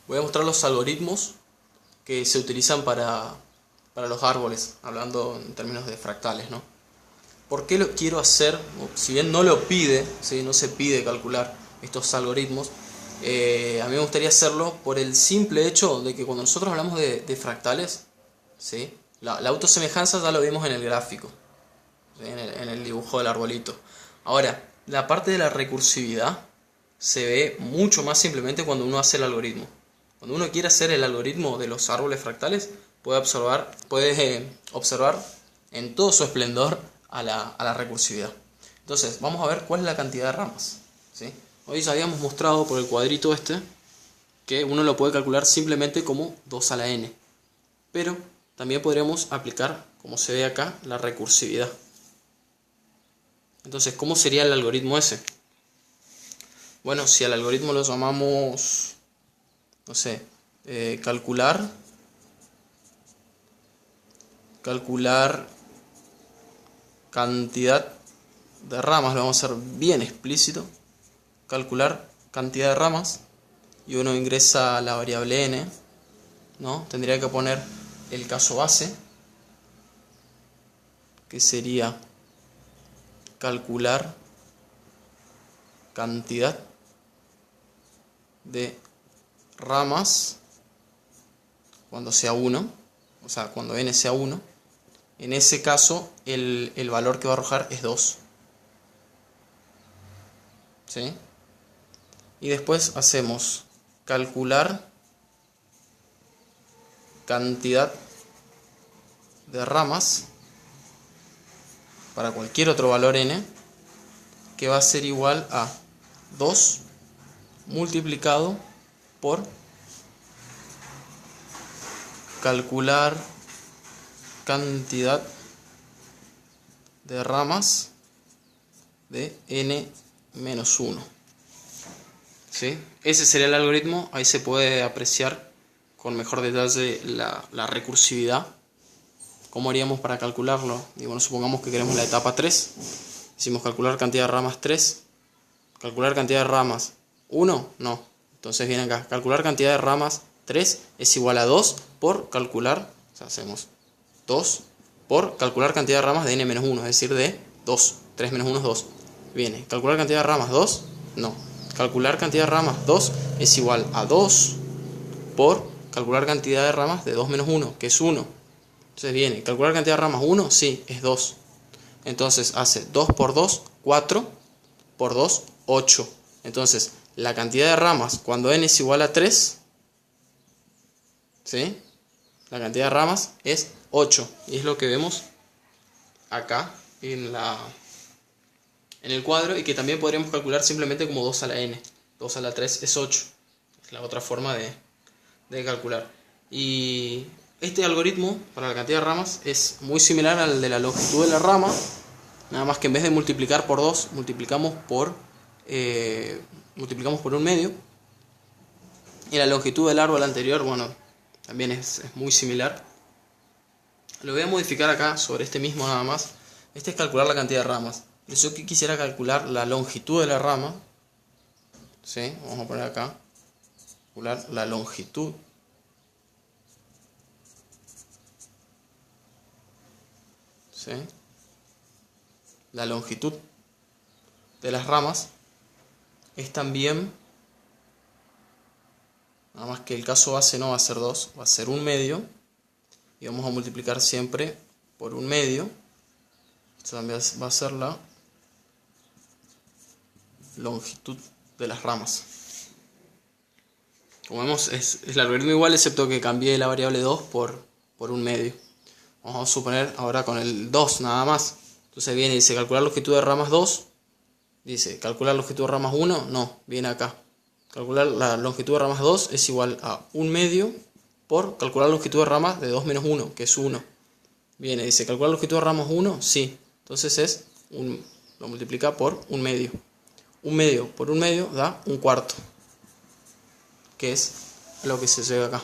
Voy a mostrar los algoritmos que se utilizan para los árboles, hablando en términos de fractales, ¿no? ¿Por qué lo quiero hacer? Si bien no lo pide, ¿sí? No se pide calcular estos algoritmos, a mí me gustaría hacerlo por el simple hecho de que cuando nosotros hablamos de fractales, ¿sí? La autosemejanza ya lo vimos en el gráfico, ¿sí? En el dibujo del arbolito. Ahora, la parte de la recursividad se ve mucho más simplemente cuando uno hace el algoritmo. Cuando uno quiere hacer el algoritmo de los árboles fractales, puede observar en todo su esplendor a la recursividad. Entonces, vamos a ver cuál es la cantidad de ramas, ¿sí? Hoy ya habíamos mostrado por el cuadrito este que uno lo puede calcular simplemente como 2 a la n. Pero también podríamos aplicar, como se ve acá, la recursividad. Entonces, ¿cómo sería el algoritmo ese? Bueno, si al algoritmo lo llamamos, no sé, calcular cantidad de ramas, lo vamos a hacer bien explícito. Calcular cantidad de ramas, y uno ingresa la variable n, ¿no? Tendría que poner el caso base, que sería calcular cantidad de ramas cuando sea 1, o sea, cuando n sea 1. En ese caso, el valor que va a arrojar es 2. ¿Sí? Y después hacemos calcular cantidad de ramas para cualquier otro valor n, que va a ser igual a 2 multiplicado por calcular cantidad de ramas de n-1. ¿Sí? Ese sería el algoritmo. Ahí se puede apreciar con mejor detalle la recursividad. ¿Cómo haríamos para calcularlo? Y bueno, supongamos que queremos la etapa 3. Decimos calcular cantidad de ramas 3. ¿Calcular cantidad de ramas 1? No. Entonces viene acá. Calcular cantidad de ramas 3 es igual a 2 por calcular, o sea, hacemos 2 por calcular cantidad de ramas de n-1, es decir, de 2. 3 menos 1 es 2. Viene. ¿Calcular cantidad de ramas 2? No. Calcular cantidad de ramas 2 es igual a 2 por calcular cantidad de ramas de 2 menos 1, que es 1. Entonces viene, ¿calcular cantidad de ramas 1? Sí, es 2. Entonces hace 2 por 2, 4, por 2, 8. Entonces, la cantidad de ramas cuando n es igual a 3, ¿sí? La cantidad de ramas es 8. Y es lo que vemos acá en el cuadro, y que también podríamos calcular simplemente como 2 a la n. 2 a la 3 es 8. Es la otra forma de calcular. Y este algoritmo para la cantidad de ramas es muy similar al de la longitud de la rama, nada más que en vez de multiplicar por 2, multiplicamos por 1/2. Y la longitud del árbol anterior, bueno, también es muy similar. Lo voy a modificar acá sobre este mismo nada más. Este es calcular la cantidad de ramas. Pero yo quisiera calcular la longitud de la rama, ¿sí? Vamos a poner acá, calcular la longitud. ¿Sí? La longitud de las ramas es también, nada más que el caso base no va a ser 2, va a ser 1/2, y vamos a multiplicar siempre por 1/2. Esto también va a ser la longitud de las ramas. Como vemos, es el algoritmo igual, excepto que cambié la variable 2 por 1/2. Vamos a suponer ahora con el 2 nada más. Entonces viene y dice calcular longitud de ramas 2. Dice calcular longitud de ramas 1. No, viene acá. Calcular la longitud de ramas 2 es igual a 1/2 por calcular longitud de ramas de 2 menos 1, que es 1. Viene y dice calcular longitud de ramas 1. Sí. Entonces lo multiplica por 1/2. 1/2 por 1/2 da 1/4, que es lo que se ve acá.